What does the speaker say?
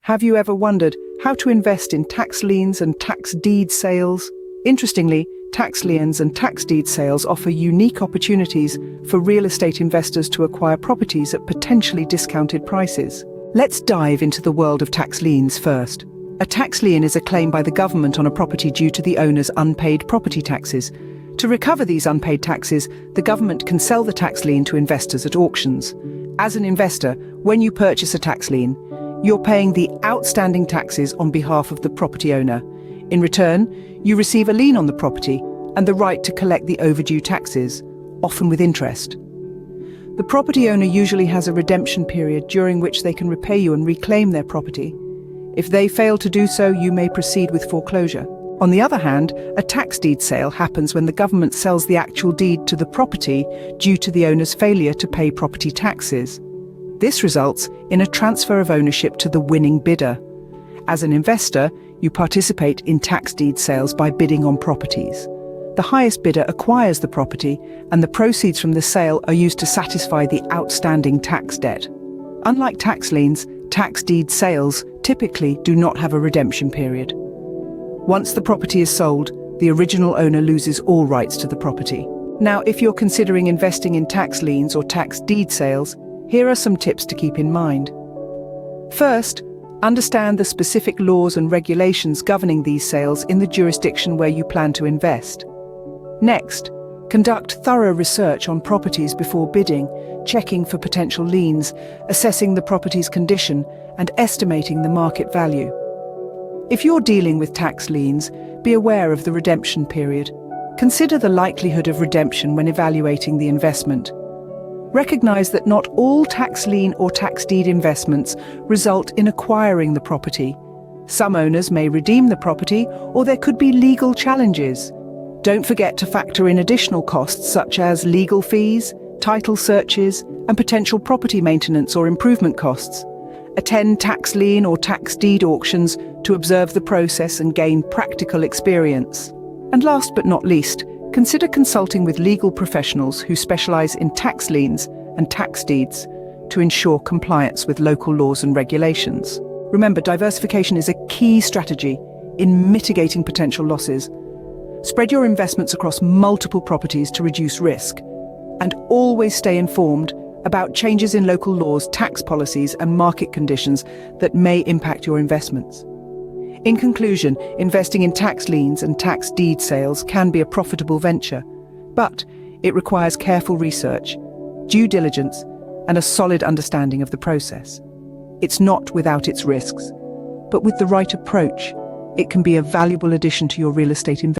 Have you ever wondered how to invest in tax liens and tax deed sales? Interestingly, tax liens and tax deed sales offer unique opportunities for real estate investors to acquire properties at potentially discounted prices. Let's dive into the world of tax liens first. A tax lien is a claim by the government on a property due to the owner's unpaid property taxes. To recover these unpaid taxes, the government can sell the tax lien to investors at auctions. As an investor, when you purchase a tax lien, you're paying the outstanding taxes on behalf of the property owner. In return, you receive a lien on the property and the right to collect the overdue taxes, often with interest. The property owner usually has a redemption period during which they can repay you and reclaim their property. If they fail to do so, you may proceed with foreclosure. On the other hand, a tax deed sale happens when the government sells the actual deed to the property due to the owner's failure to pay property taxes. This results in a transfer of ownership to the winning bidder. As an investor, you participate in tax deed sales by bidding on properties. The highest bidder acquires the property, and the proceeds from the sale are used to satisfy the outstanding tax debt. Unlike tax liens, tax deed sales typically do not have a redemption period. Once the property is sold, the original owner loses all rights to the property. Now, if you're considering investing in tax liens or tax deed sales, here are some tips to keep in mind. First, understand the specific laws and regulations governing these sales in the jurisdiction where you plan to invest. Next, conduct thorough research on properties before bidding, checking for potential liens, assessing the property's condition, and estimating the market value. If you're dealing with tax liens, be aware of the redemption period. Consider the likelihood of redemption when evaluating the investment. Recognize that not all tax lien or tax deed investments result in acquiring the property. Some owners may redeem the property, or there could be legal challenges. Don't forget to factor in additional costs such as legal fees, title searches, and potential property maintenance or improvement costs. Attend tax lien or tax deed auctions to observe the process and gain practical experience. And last but not least, consider consulting with legal professionals who specialize in tax liens and tax deeds to ensure compliance with local laws and regulations. Remember, diversification is a key strategy in mitigating potential losses. Spread your investments across multiple properties to reduce risk, and always stay informed about changes in local laws, tax policies, and market conditions that may impact your investments. In conclusion, investing in tax liens and tax deed sales can be a profitable venture, but it requires careful research, due diligence, and a solid understanding of the process. It's not without its risks, but with the right approach, it can be a valuable addition to your real estate investment.